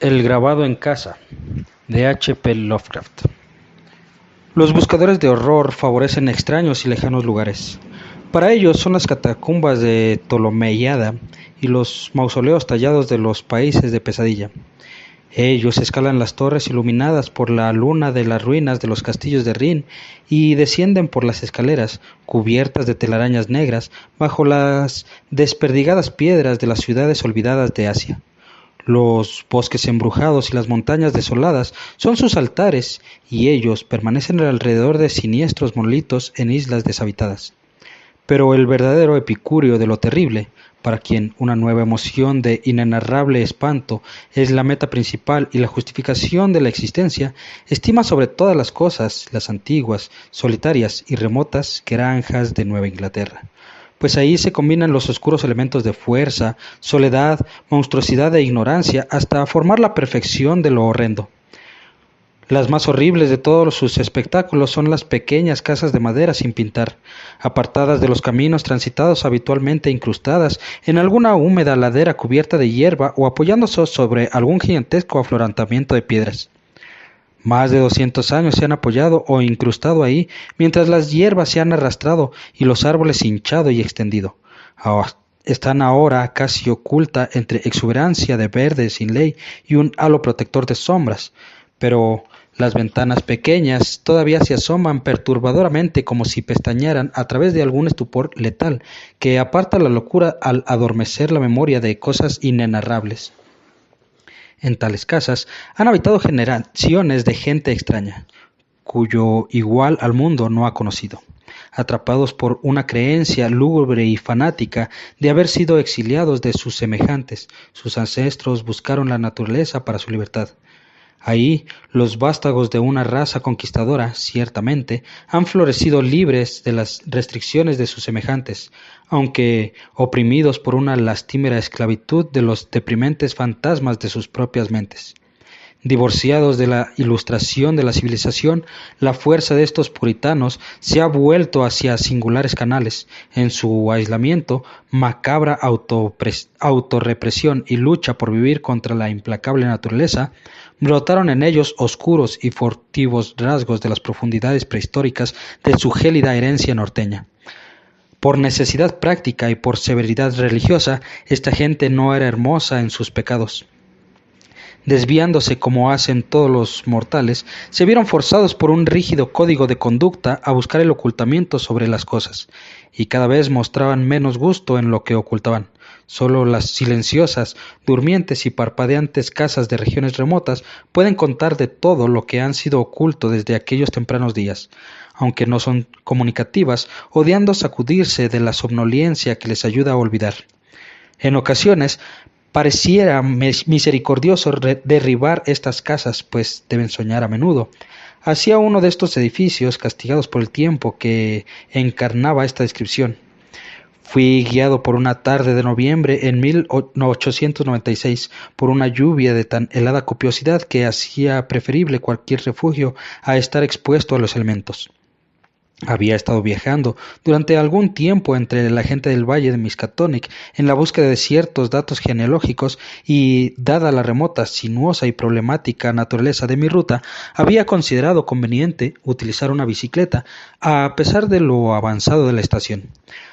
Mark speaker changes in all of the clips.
Speaker 1: El grabado en casa, de H. P. Lovecraft. Los buscadores de horror favorecen extraños y lejanos lugares. Para ellos son las catacumbas de Ptolomeiada y los mausoleos tallados de los países de pesadilla. Ellos escalan las torres iluminadas por la luna de las ruinas de los castillos de Rin y descienden por las escaleras, cubiertas de telarañas negras, bajo las desperdigadas piedras de las ciudades olvidadas de Asia. Los bosques embrujados y las montañas desoladas son sus altares, y ellos permanecen alrededor de siniestros monolitos en islas deshabitadas. Pero el verdadero epicúreo de lo terrible, para quien una nueva emoción de inenarrable espanto es la meta principal y la justificación de la existencia, estima sobre todas las cosas las antiguas, solitarias y remotas granjas de Nueva Inglaterra. Pues ahí se combinan los oscuros elementos de fuerza, soledad, monstruosidad e ignorancia hasta formar la perfección de lo horrendo. Las más horribles de todos sus espectáculos son las pequeñas casas de madera sin pintar, apartadas de los caminos transitados habitualmente incrustadas en alguna húmeda ladera cubierta de hierba o apoyándose sobre algún gigantesco afloramiento de piedras. Más de 200 años se han apoyado o incrustado ahí, mientras las hierbas se han arrastrado y los árboles hinchado y extendido. Están ahora casi oculta entre exuberancia de verde sin ley y un halo protector de sombras, pero las ventanas pequeñas todavía se asoman perturbadoramente como si pestañearan a través de algún estupor letal que aparta la locura al adormecer la memoria de cosas inenarrables. En tales casas han habitado generaciones de gente extraña, cuyo igual al mundo no ha conocido, atrapados por una creencia lúgubre y fanática de haber sido exiliados de sus semejantes. Sus ancestros buscaron la naturaleza para su libertad. Ahí los vástagos de una raza conquistadora, ciertamente, han florecido libres de las restricciones de sus semejantes, aunque oprimidos por una lastimera esclavitud de los deprimentes fantasmas de sus propias mentes. Divorciados de la ilustración de la civilización, la fuerza de estos puritanos se ha vuelto hacia singulares canales. En su aislamiento, macabra autorrepresión y lucha por vivir contra la implacable naturaleza, brotaron en ellos oscuros y furtivos rasgos de las profundidades prehistóricas de su gélida herencia norteña. Por necesidad práctica y por severidad religiosa, esta gente no era hermosa en sus pecados. Desviándose como hacen todos los mortales, se vieron forzados por un rígido código de conducta a buscar el ocultamiento sobre las cosas, y cada vez mostraban menos gusto en lo que ocultaban. Solo las silenciosas, durmientes y parpadeantes casas de regiones remotas pueden contar de todo lo que han sido oculto desde aquellos tempranos días, aunque no son comunicativas, odiando sacudirse de la somnolencia que les ayuda a olvidar. En ocasiones, pareciera misericordioso derribar estas casas, pues deben soñar a menudo. Hacia uno de estos edificios, castigados por el tiempo que encarnaba esta descripción. Fui guiado por una tarde de noviembre en 1896 por una lluvia de tan helada copiosidad que hacía preferible cualquier refugio a estar expuesto a los elementos. Había estado viajando durante algún tiempo entre la gente del valle de Miskatonic en la búsqueda de ciertos datos genealógicos y, dada la remota, sinuosa y problemática naturaleza de mi ruta, había considerado conveniente utilizar una bicicleta, a pesar de lo avanzado de la estación.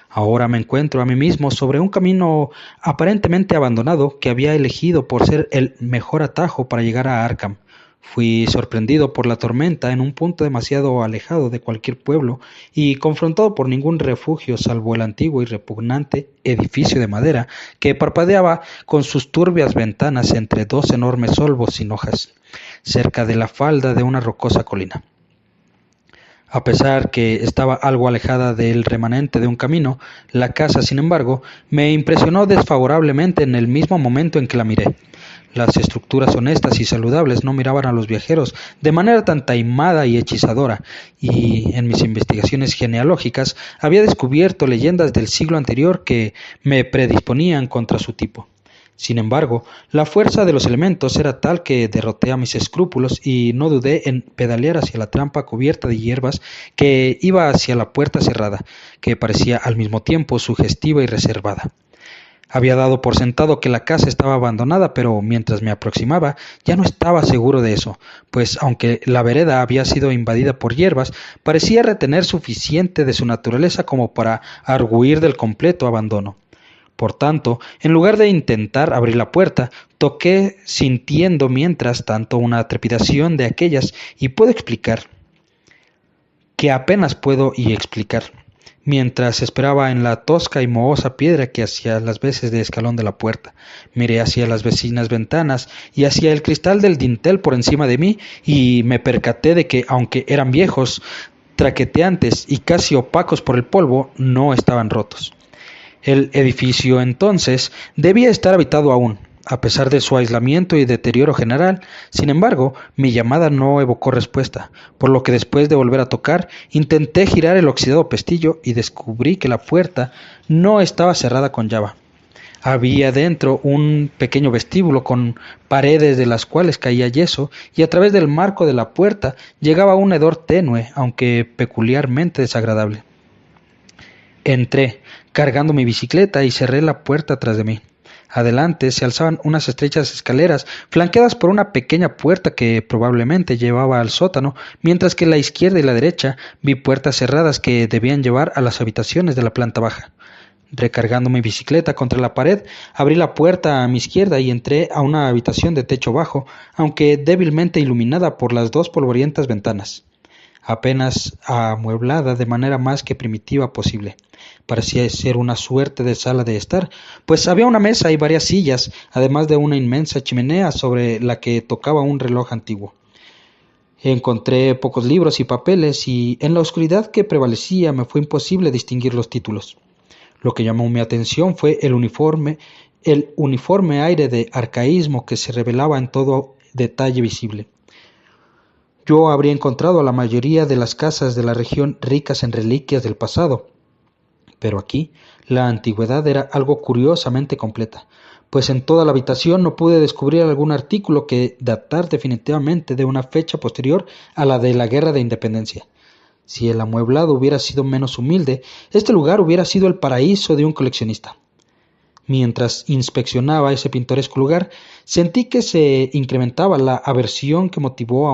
Speaker 1: Ahora me encuentro a mí mismo sobre un camino aparentemente abandonado que había elegido por ser el mejor atajo para llegar a Arkham. Fui sorprendido por la tormenta en un punto demasiado alejado de cualquier pueblo y confrontado por ningún refugio salvo el antiguo y repugnante edificio de madera que parpadeaba con sus turbias ventanas entre dos enormes olmos sin hojas, cerca de la falda de una rocosa colina. A pesar que estaba algo alejada del remanente de un camino, la casa, sin embargo, me impresionó desfavorablemente en el mismo momento en que la miré. Las estructuras honestas y saludables no miraban a los viajeros de manera tan taimada y hechizadora, y en mis investigaciones genealógicas había descubierto leyendas del siglo anterior que me predisponían contra su tipo. Sin embargo, la fuerza de los elementos era tal que derroté a mis escrúpulos y no dudé en pedalear hacia la trampa cubierta de hierbas que iba hacia la puerta cerrada, que parecía al mismo tiempo sugestiva y reservada. Había dado por sentado que la casa estaba abandonada, pero mientras me aproximaba ya no estaba seguro de eso, pues aunque la vereda había sido invadida por hierbas, parecía retener suficiente de su naturaleza como para arguir del completo abandono. Por tanto, en lugar de intentar abrir la puerta, toqué sintiendo mientras tanto una trepidación de aquellas y puedo explicar, que apenas puedo y explicar, mientras esperaba en la tosca y mohosa piedra que hacía las veces de escalón de la puerta. Miré hacia las vecinas ventanas y hacia el cristal del dintel por encima de mí y me percaté de que, aunque eran viejos, traqueteantes y casi opacos por el polvo, no estaban rotos. El edificio entonces debía estar habitado aún, a pesar de su aislamiento y deterioro general. Sin embargo, mi llamada no evocó respuesta, por lo que después de volver a tocar, intenté girar el oxidado pestillo y descubrí que la puerta no estaba cerrada con llave. Había dentro un pequeño vestíbulo con paredes de las cuales caía yeso y a través del marco de la puerta llegaba un hedor tenue, aunque peculiarmente desagradable. Entré, cargando mi bicicleta, y cerré la puerta tras de mí. Adelante se alzaban unas estrechas escaleras, flanqueadas por una pequeña puerta que probablemente llevaba al sótano, mientras que a la izquierda y la derecha vi puertas cerradas que debían llevar a las habitaciones de la planta baja. Recargando mi bicicleta contra la pared, abrí la puerta a mi izquierda y entré a una habitación de techo bajo, aunque débilmente iluminada por las dos polvorientas ventanas, apenas amueblada de manera más que primitiva posible. Parecía ser una suerte de sala de estar, pues había una mesa y varias sillas, además de una inmensa chimenea sobre la que tocaba un reloj antiguo. Encontré pocos libros y papeles y en la oscuridad que prevalecía me fue imposible distinguir los títulos. Lo que llamó mi atención fue el uniforme aire de arcaísmo que se revelaba en todo detalle visible. Yo habría encontrado a la mayoría de las casas de la región ricas en reliquias del pasado, pero aquí la antigüedad era algo curiosamente completa, pues en toda la habitación no pude descubrir algún artículo que datar definitivamente de una fecha posterior a la de la Guerra de Independencia. Si el amueblado hubiera sido menos humilde, este lugar hubiera sido el paraíso de un coleccionista. Mientras inspeccionaba ese pintoresco lugar, sentí que se incrementaba la aversión que motivó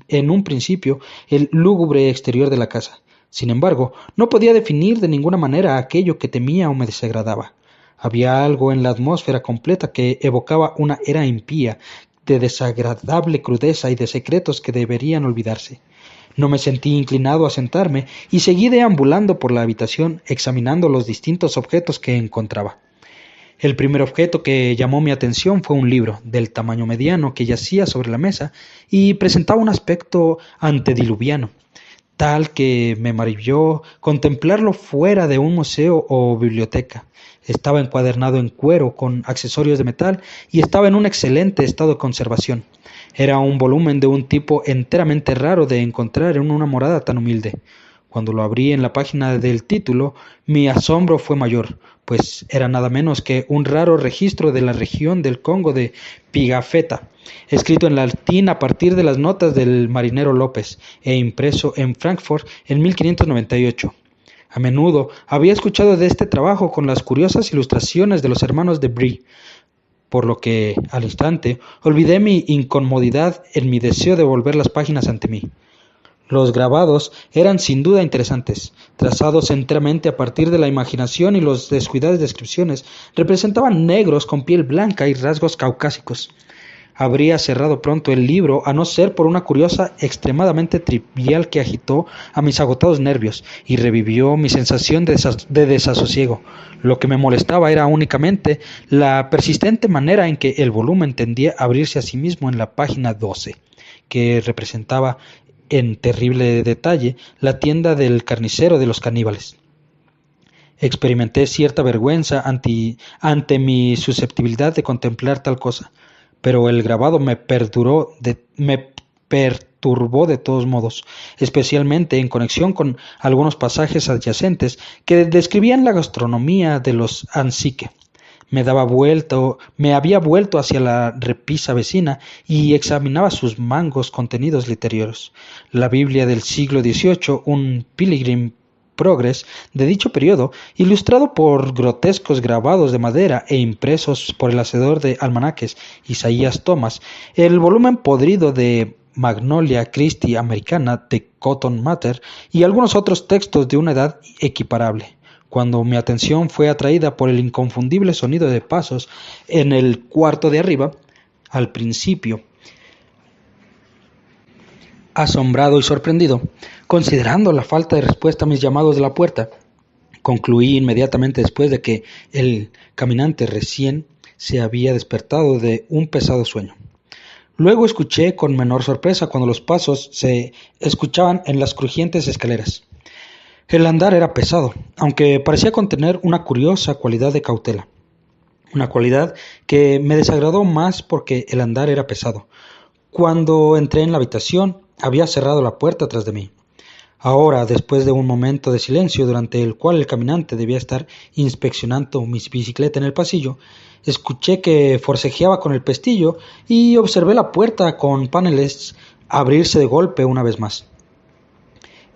Speaker 1: en un principio el lúgubre exterior de la casa. Sin embargo, no podía definir de ninguna manera aquello que temía o me desagradaba. Había algo en la atmósfera completa que evocaba una era impía, de desagradable crudeza y de secretos que deberían olvidarse. No me sentí inclinado a sentarme y seguí deambulando por la habitación, examinando los distintos objetos que encontraba. El primer objeto que llamó mi atención fue un libro, del tamaño mediano, que yacía sobre la mesa y presentaba un aspecto antediluviano, tal que me maravilló contemplarlo fuera de un museo o biblioteca. Estaba encuadernado en cuero con accesorios de metal y estaba en un excelente estado de conservación. Era un volumen de un tipo enteramente raro de encontrar en una morada tan humilde. Cuando lo abrí en la página del título, mi asombro fue mayor, pues era nada menos que un raro registro de la región del Congo de Pigafetta, escrito en latín a partir de las notas del marinero López e impreso en Frankfurt en 1598. A menudo había escuchado de este trabajo con las curiosas ilustraciones de los hermanos de Brie, por lo que, al instante, olvidé mi incomodidad en mi deseo de volver las páginas ante mí. Los grabados eran sin duda interesantes, trazados enteramente a partir de la imaginación, y las descuidadas descripciones representaban negros con piel blanca y rasgos caucásicos. Habría cerrado pronto el libro a no ser por una curiosa extremadamente trivial que agitó a mis agotados nervios y revivió mi sensación de desasosiego. Lo que me molestaba era únicamente la persistente manera en que el volumen tendía a abrirse a sí mismo en la página 12, que representaba en terrible detalle la tienda del carnicero de los caníbales. Experimenté cierta vergüenza ante mi susceptibilidad de contemplar tal cosa, pero el grabado me perturbó de todos modos, especialmente en conexión con algunos pasajes adyacentes que describían la gastronomía de los Anzique. Me había vuelto hacia la repisa vecina y examinaba sus mangos contenidos literarios. La Biblia del siglo XVIII, un Pilgrim Progress de dicho periodo, ilustrado por grotescos grabados de madera e impresos por el hacedor de almanaques Isaías Thomas, el volumen podrido de Magnolia Christi Americana de Cotton Mather y algunos otros textos de una edad equiparable, cuando mi atención fue atraída por el inconfundible sonido de pasos en el cuarto de arriba. Al principio, asombrado y sorprendido, considerando la falta de respuesta a mis llamados de la puerta, concluí inmediatamente después de que el caminante recién se había despertado de un pesado sueño. Luego escuché con menor sorpresa cuando los pasos se escuchaban en las crujientes escaleras. El andar era pesado, aunque parecía contener una curiosa cualidad de cautela. Una cualidad que me desagradó más porque el andar era pesado. Cuando entré en la habitación, había cerrado la puerta tras de mí. Ahora, después de un momento de silencio durante el cual el caminante debía estar inspeccionando mi bicicleta en el pasillo, escuché que forcejeaba con el pestillo y observé la puerta con paneles abrirse de golpe una vez más.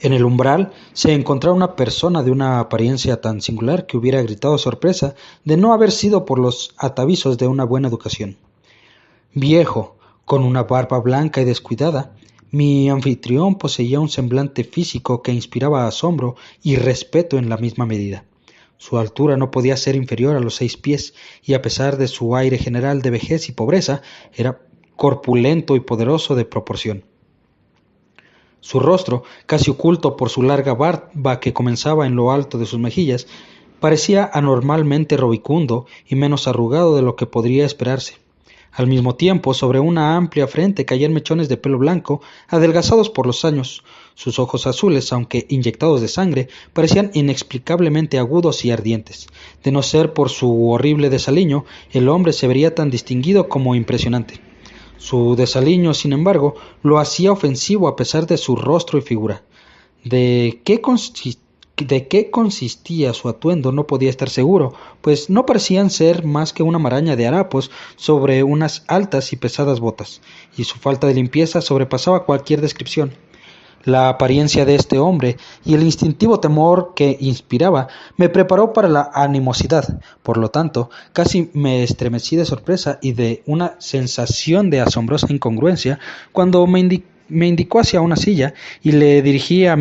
Speaker 1: En el umbral se encontraba una persona de una apariencia tan singular que hubiera gritado sorpresa de no haber sido por los atavisos de una buena educación. Viejo, con una barba blanca y descuidada, mi anfitrión poseía un semblante físico que inspiraba asombro y respeto en la misma medida. Su altura no podía ser inferior a los 6 pies, y a pesar de su aire general de vejez y pobreza, era corpulento y poderoso de proporción. Su rostro, casi oculto por su larga barba que comenzaba en lo alto de sus mejillas, parecía anormalmente rubicundo y menos arrugado de lo que podría esperarse. Al mismo tiempo, sobre una amplia frente caían mechones de pelo blanco, adelgazados por los años. Sus ojos azules, aunque inyectados de sangre, parecían inexplicablemente agudos y ardientes. De no ser por su horrible desaliño, el hombre se vería tan distinguido como impresionante. Su desaliño, sin embargo, lo hacía ofensivo a pesar de su rostro y figura. ¿De qué consistía su atuendo? No podía estar seguro, pues no parecían ser más que una maraña de harapos sobre unas altas y pesadas botas, y su falta de limpieza sobrepasaba cualquier descripción. La apariencia de este hombre y el instintivo temor que inspiraba me preparó para la animosidad. Por lo tanto, casi me estremecí de sorpresa y de una sensación de asombrosa incongruencia cuando me indicó hacia una silla y se dirigió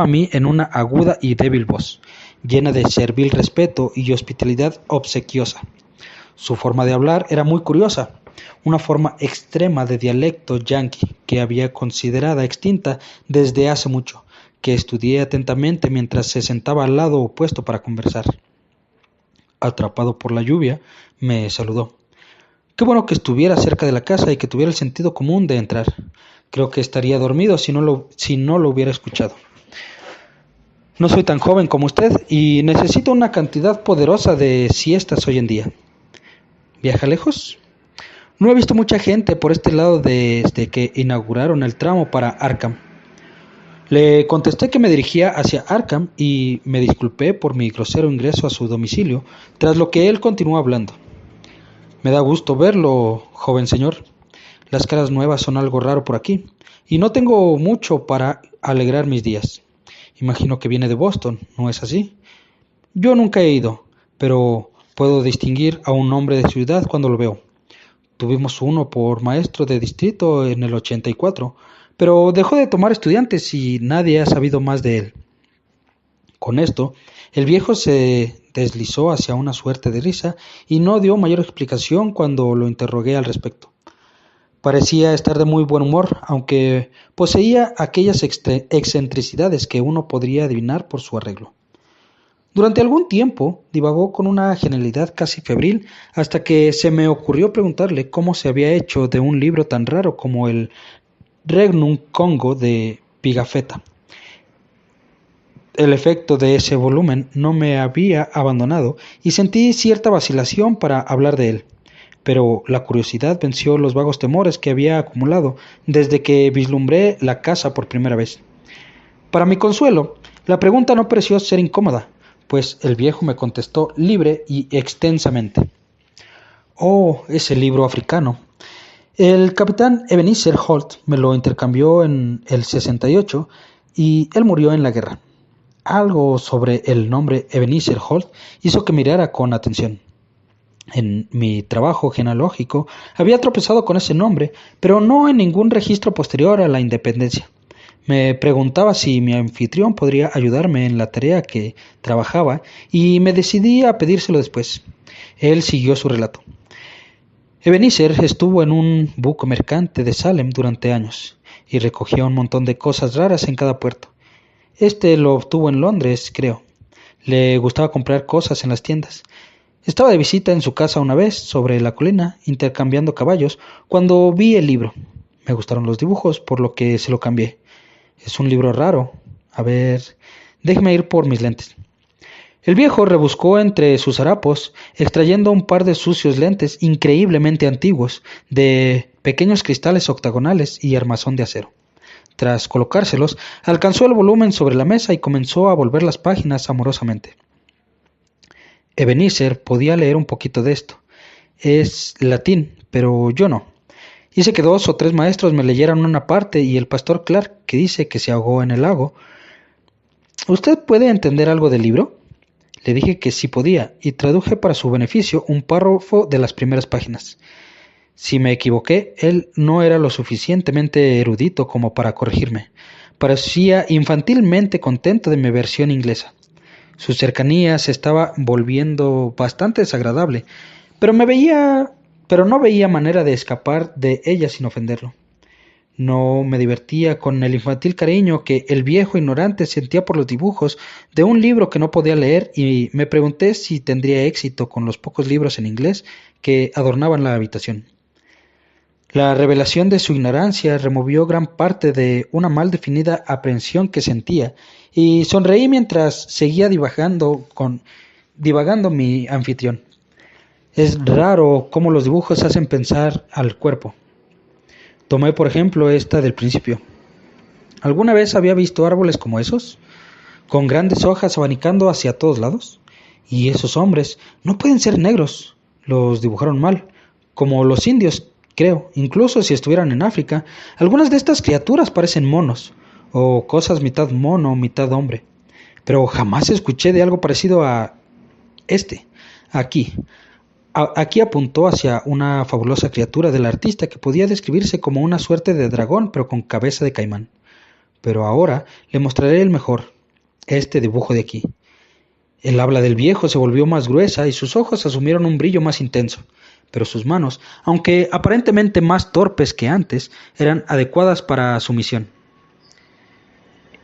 Speaker 1: a mí en una aguda y débil voz, llena de servil respeto y hospitalidad obsequiosa. Su forma de hablar era muy curiosa, una forma extrema de dialecto yanqui que había considerada extinta desde hace mucho, que estudié atentamente mientras se sentaba al lado opuesto para conversar. Atrapado por la lluvia, me saludó. Qué bueno que estuviera cerca de la casa y que tuviera el sentido común de entrar. Creo que estaría dormido si no lo hubiera escuchado. No soy tan joven como usted y necesito una cantidad poderosa de siestas hoy en día. ¿Viaja lejos? No he visto mucha gente por este lado desde que inauguraron el tramo para Arkham. Le contesté que me dirigía hacia Arkham y me disculpé por mi grosero ingreso a su domicilio, tras lo que él continuó hablando. Me da gusto verlo, joven señor. Las caras nuevas son algo raro por aquí, y no tengo mucho para alegrar mis días. Imagino que viene de Boston, ¿no es así? Yo nunca he ido, pero puedo distinguir a un hombre de ciudad cuando lo veo. Tuvimos uno por maestro de distrito en el 84, pero dejó de tomar estudiantes y nadie ha sabido más de él. Con esto, el viejo se deslizó hacia una suerte de risa y no dio mayor explicación cuando lo interrogué al respecto. Parecía estar de muy buen humor, aunque poseía aquellas excentricidades que uno podría adivinar por su arreglo. Durante algún tiempo divagó con una genialidad casi febril hasta que se me ocurrió preguntarle cómo se había hecho de un libro tan raro como el Regnum Congo de Pigafetta. El efecto de ese volumen no me había abandonado y sentí cierta vacilación para hablar de él, pero la curiosidad venció los vagos temores que había acumulado desde que vislumbré la casa por primera vez. Para mi consuelo, la pregunta no pareció ser incómoda, pues el viejo me contestó libre y extensamente. Oh, ese libro africano. El capitán Ebenezer Holt me lo intercambió en el 68 y él murió en la guerra. algo sobre el nombre Ebenezer Holt hizo que mirara con atención. En mi trabajo genealógico había tropezado con ese nombre, pero no en ningún registro posterior a la independencia. Me preguntaba si mi anfitrión podría ayudarme en la tarea que trabajaba y me decidí a pedírselo después. Él siguió su relato. Ebenezer estuvo en un buque mercante de Salem durante años y recogía un montón de cosas raras en cada puerto. Lo obtuvo en Londres, creo. Le gustaba comprar cosas en las tiendas. Estaba de visita en su casa una vez, sobre la colina, intercambiando caballos, cuando vi el libro. Me gustaron los dibujos, por lo que se lo cambié. Es un libro raro. A ver, déjeme ir por mis lentes. El viejo rebuscó entre sus harapos, extrayendo un par de sucios lentes increíblemente antiguos, de pequeños cristales octagonales y armazón de acero. Tras colocárselos, alcanzó el volumen sobre la mesa y comenzó a volver las páginas amorosamente. Ebenezer podía leer un poquito de esto. Es latín, pero yo no. Hice que 2 o 3 maestros me leyeran una parte y el pastor Clark, que dice que se ahogó en el lago. ¿Usted puede entender algo del libro? Le dije que sí podía y traduje para su beneficio un párrafo de las primeras páginas. Si me equivoqué, él no era lo suficientemente erudito como para corregirme. Parecía infantilmente contento de mi versión inglesa. Su cercanía se estaba volviendo bastante desagradable, pero no veía manera de escapar de ella sin ofenderlo. No me divertía con el infantil cariño que el viejo ignorante sentía por los dibujos de un libro que no podía leer y me pregunté si tendría éxito con los pocos libros en inglés que adornaban la habitación. La revelación de su ignorancia removió gran parte de una mal definida aprensión que sentía y sonreí mientras seguía divagando mi anfitrión. Es raro cómo los dibujos hacen pensar al cuerpo. Tomé por ejemplo esta del principio. ¿Alguna vez había visto árboles como esos? Con grandes hojas abanicando hacia todos lados. Y esos hombres no pueden ser negros. Los dibujaron mal, como los indios, creo. Incluso si estuvieran en África, algunas de estas criaturas parecen monos, o cosas mitad mono, mitad hombre. Pero jamás escuché de algo parecido a aquí. Aquí apuntó hacia una fabulosa criatura del artista que podía describirse como una suerte de dragón, pero con cabeza de caimán. Pero ahora le mostraré el mejor, este dibujo de aquí. El habla del viejo se volvió más gruesa y sus ojos asumieron un brillo más intenso, pero sus manos, aunque aparentemente más torpes que antes, eran adecuadas para su misión.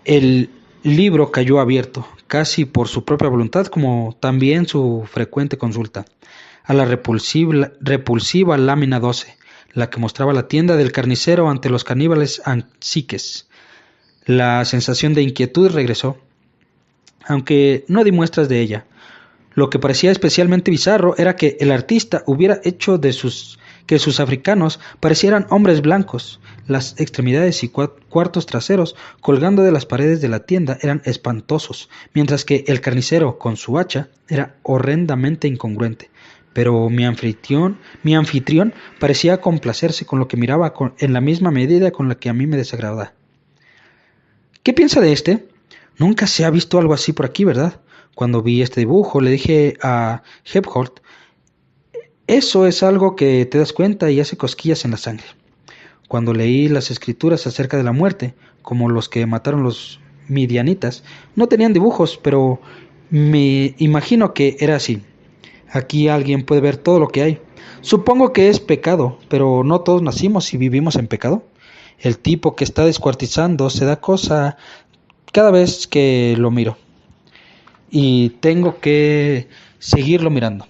Speaker 1: El libro cayó abierto, casi por su propia voluntad, como también su frecuente consulta, a la repulsiva lámina 12, la que mostraba la tienda del carnicero ante los caníbales anziques. La sensación de inquietud regresó, aunque no di muestras de ella. Lo que parecía especialmente bizarro era que el artista hubiera hecho que sus africanos parecieran hombres blancos. Las extremidades y cuartos traseros colgando de las paredes de la tienda eran espantosos, mientras que el carnicero con su hacha era horrendamente incongruente. Pero mi anfitrión parecía complacerse con lo que miraba en la misma medida con la que a mí me desagradaba. ¿Qué piensa de este? Nunca se ha visto algo así por aquí, ¿verdad? Cuando vi este dibujo le dije a Hepholt, eso es algo que te das cuenta y hace cosquillas en la sangre. Cuando leí las escrituras acerca de la muerte, como los que mataron los midianitas, no tenían dibujos, pero me imagino que era así. Aquí alguien puede ver todo lo que hay. Supongo que es pecado, pero no todos nacimos y vivimos en pecado. El tipo que está descuartizando se da cosa cada vez que lo miro. Y tengo que seguirlo mirando.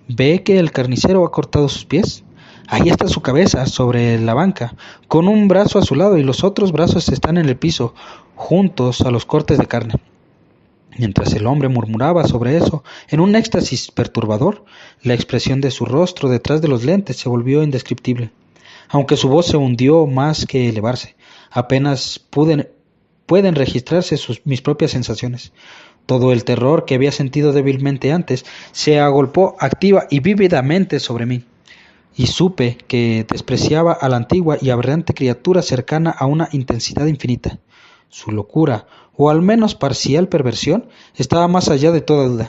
Speaker 1: ¿Ve que el carnicero ha cortado sus pies? Ahí está su cabeza, sobre la banca, con un brazo a su lado y los otros brazos están en el piso, juntos a los cortes de carne. Mientras el hombre murmuraba sobre eso, en un éxtasis perturbador, la expresión de su rostro detrás de los lentes se volvió indescriptible. Aunque su voz se hundió más que elevarse, apenas pueden registrarse mis propias sensaciones. Todo el terror que había sentido débilmente antes se agolpó activa y vívidamente sobre mí, y supe que despreciaba a la antigua y aberrante criatura cercana a una intensidad infinita. Su locura, o al menos parcial perversión, estaba más allá de toda duda.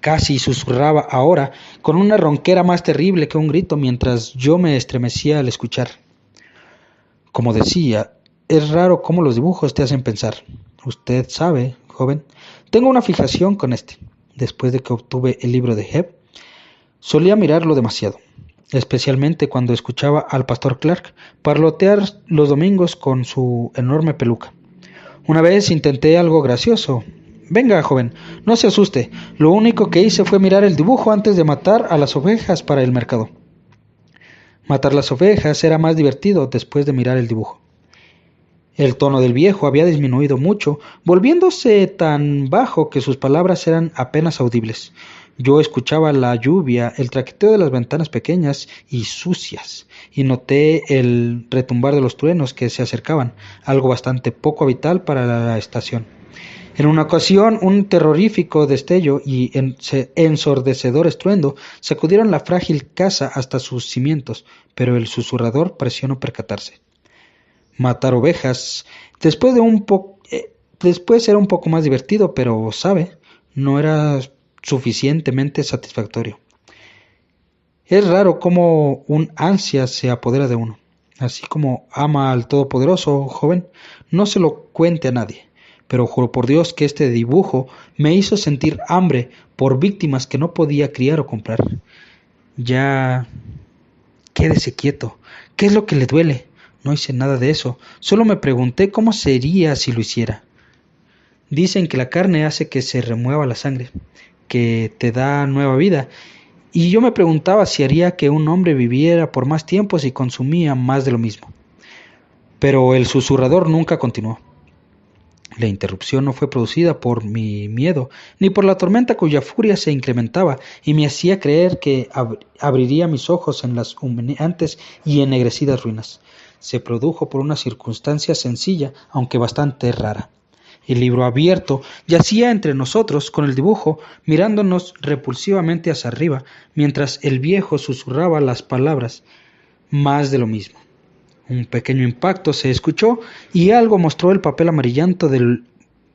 Speaker 1: Casi susurraba ahora, con una ronquera más terrible que un grito, mientras yo me estremecía al escuchar. Como decía, es raro cómo los dibujos te hacen pensar. Usted sabe, joven, tengo una fijación con este. Después de que obtuve el libro de Hebb, solía mirarlo demasiado, especialmente cuando escuchaba al pastor Clark parlotear los domingos con su enorme peluca. Una vez intenté algo gracioso. Venga, joven, no se asuste. Lo único que hice fue mirar el dibujo antes de matar a las ovejas para el mercado. Matar las ovejas era más divertido después de mirar el dibujo. El tono del viejo había disminuido mucho, volviéndose tan bajo que sus palabras eran apenas audibles. Yo escuchaba la lluvia, el traqueteo de las ventanas pequeñas y sucias, y noté el retumbar de los truenos que se acercaban, algo bastante poco habitual para la estación. En una ocasión, un terrorífico destello y ensordecedor estruendo sacudieron la frágil casa hasta sus cimientos, pero el susurrador pareció no percatarse. Matar ovejas, después era un poco más divertido, pero, ¿sabe?, no era suficientemente satisfactorio. Es raro cómo un ansia se apodera de uno. Así como ama al Todopoderoso, joven, no se lo cuente a nadie. Pero juro por Dios que este dibujo me hizo sentir hambre por víctimas que no podía criar o comprar. Ya, quédese quieto. ¿Qué es lo que le duele? No hice nada de eso. Solo me pregunté cómo sería si lo hiciera. Dicen que la carne hace que se remueva la sangre, que te da nueva vida. Y yo me preguntaba si haría que un hombre viviera por más tiempo si consumía más de lo mismo. Pero el susurrador nunca continuó. La interrupción no fue producida por mi miedo, ni por la tormenta cuya furia se incrementaba y me hacía creer que abriría mis ojos en las humeantes y ennegrecidas ruinas. Se produjo por una circunstancia sencilla, aunque bastante rara. El libro abierto yacía entre nosotros con el dibujo, mirándonos repulsivamente hacia arriba, mientras el viejo susurraba las palabras, más de lo mismo. Un pequeño impacto se escuchó y algo mostró el papel amarillento del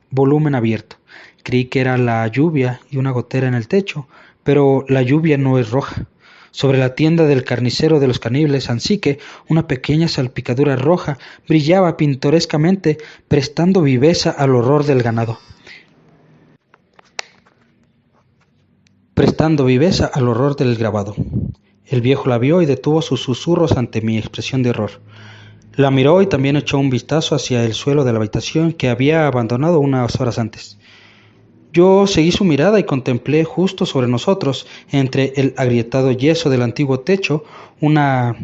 Speaker 1: volumen abierto. Creí que era la lluvia y una gotera en el techo, pero la lluvia no es roja. Sobre la tienda del carnicero de los caníbales Anzique, una pequeña salpicadura roja brillaba pintorescamente, prestando viveza al horror del ganado. Prestando viveza al horror del grabado. El viejo la vio y detuvo sus susurros ante mi expresión de horror. La miró y también echó un vistazo hacia el suelo de la habitación que había abandonado unas horas antes. Yo seguí su mirada y contemplé justo sobre nosotros, entre el agrietado yeso del antiguo techo, una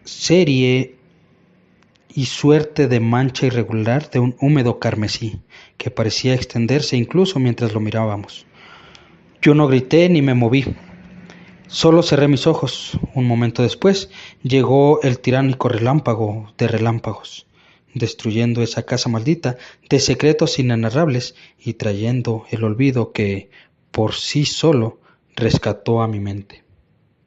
Speaker 1: serie y suerte de mancha irregular de un húmedo carmesí, que parecía extenderse incluso mientras lo mirábamos. Yo no grité ni me moví. Solo cerré mis ojos. Un momento después llegó el tiránico relámpago de relámpagos, destruyendo esa casa maldita de secretos inenarrables y trayendo el olvido que, por sí solo, rescató a mi mente.